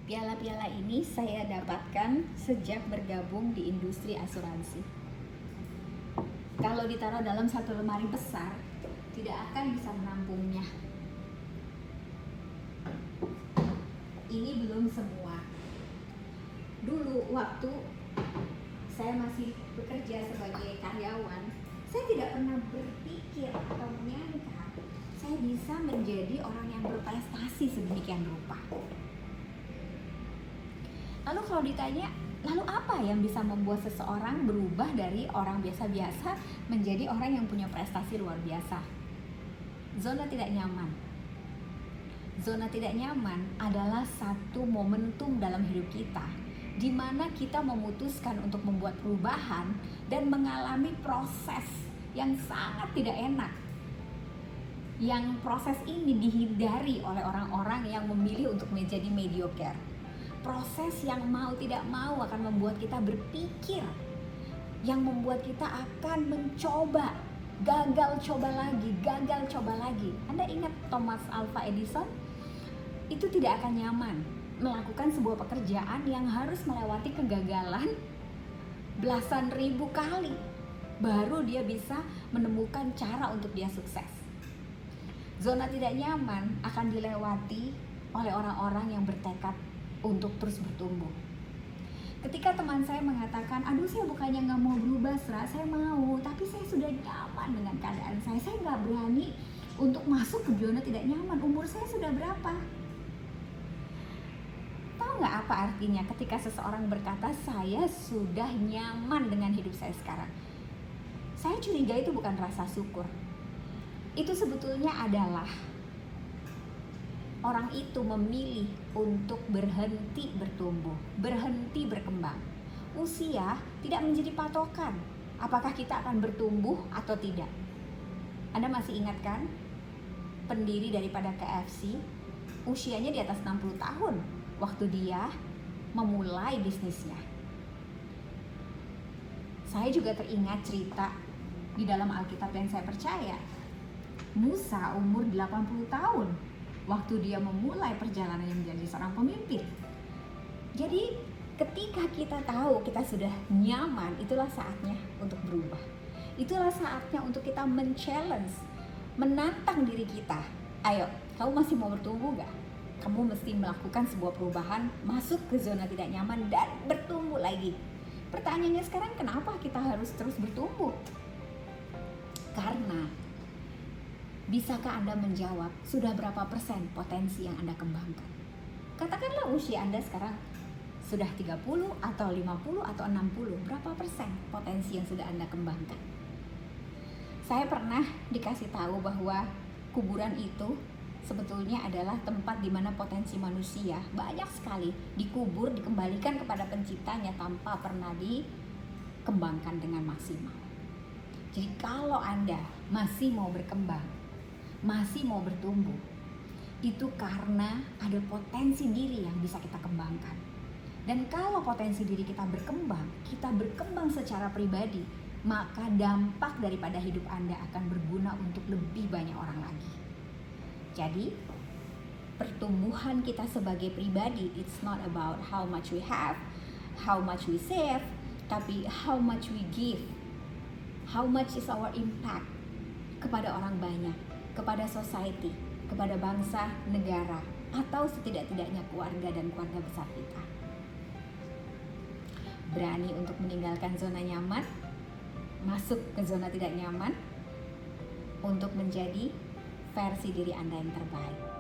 Piala-piala ini saya dapatkan sejak bergabung di industri asuransi. Kalau ditaruh dalam satu lemari besar, tidak akan bisa menampungnya. Ini belum semua. Dulu waktu saya masih bekerja sebagai karyawan, saya tidak pernah berpikir atau menyangka saya bisa menjadi orang yang berprestasi sedemikian rupa. Lalu kalau ditanya, lalu apa yang bisa membuat seseorang berubah dari orang biasa-biasa menjadi orang yang punya prestasi luar biasa? Zona tidak nyaman. Zona tidak nyaman adalah satu momentum dalam hidup kita, di mana kita memutuskan untuk membuat perubahan dan mengalami proses yang sangat tidak enak. Yang proses ini dihindari oleh orang-orang yang memilih untuk menjadi mediocre. Proses yang mau tidak mau akan membuat kita berpikir, yang membuat kita akan mencoba, gagal coba lagi. Anda ingat Thomas Alva Edison? Itu tidak akan nyaman melakukan sebuah pekerjaan yang harus melewati kegagalan belasan ribu kali, baru dia bisa menemukan cara untuk dia sukses. Zona tidak nyaman akan dilewati oleh orang-orang yang bertekad untuk terus bertumbuh. Ketika teman saya mengatakan, aduh saya bukannya nggak mau berubah Sra, saya mau, tapi saya sudah nyaman dengan keadaan saya nggak berani untuk masuk ke zona tidak nyaman. Umur saya sudah berapa? Tahu nggak apa artinya ketika seseorang berkata, saya sudah nyaman dengan hidup saya sekarang? Saya curiga itu bukan rasa syukur. Itu sebetulnya adalah orang itu memilih untuk berhenti bertumbuh, berhenti berkembang. Usia tidak menjadi patokan apakah kita akan bertumbuh atau tidak. Anda masih ingat kan? Pendiri daripada KFC, usianya di atas 60 tahun waktu dia memulai bisnisnya. Saya juga teringat cerita di dalam Alkitab yang saya percaya. Musa umur 80 tahun waktu dia memulai perjalanannya menjadi seorang pemimpin. Jadi ketika kita tahu kita sudah nyaman, itulah saatnya untuk berubah. Itulah saatnya untuk kita men-challenge, menantang diri kita. Ayo, kamu masih mau bertumbuh gak? Kamu mesti melakukan sebuah perubahan, masuk ke zona tidak nyaman dan bertumbuh lagi. Pertanyaannya sekarang, kenapa kita harus terus bertumbuh? Karena bisakah Anda menjawab sudah berapa persen potensi yang Anda kembangkan? Katakanlah usia Anda sekarang sudah 30 atau 50 atau 60, berapa persen potensi yang sudah Anda kembangkan? Saya pernah dikasih tahu bahwa kuburan itu sebetulnya adalah tempat di mana potensi manusia banyak sekali dikubur, dikembalikan kepada penciptanya tanpa pernah dikembangkan dengan maksimal. Jadi kalau Anda masih mau berkembang, masih mau bertumbuh, itu karena ada potensi diri yang bisa kita kembangkan. Dan kalau potensi diri kita berkembang secara pribadi, maka dampak daripada hidup Anda akan berguna untuk lebih banyak orang lagi. Jadi, pertumbuhan kita sebagai pribadi, it's not about how much we have, how much we save, tapi how much we give. How much is our impact kepada orang banyak, kepada society, kepada bangsa, negara, atau setidak-tidaknya keluarga dan keluarga besar kita. Berani untuk meninggalkan zona nyaman, masuk ke zona tidak nyaman, untuk menjadi versi diri Anda yang terbaik.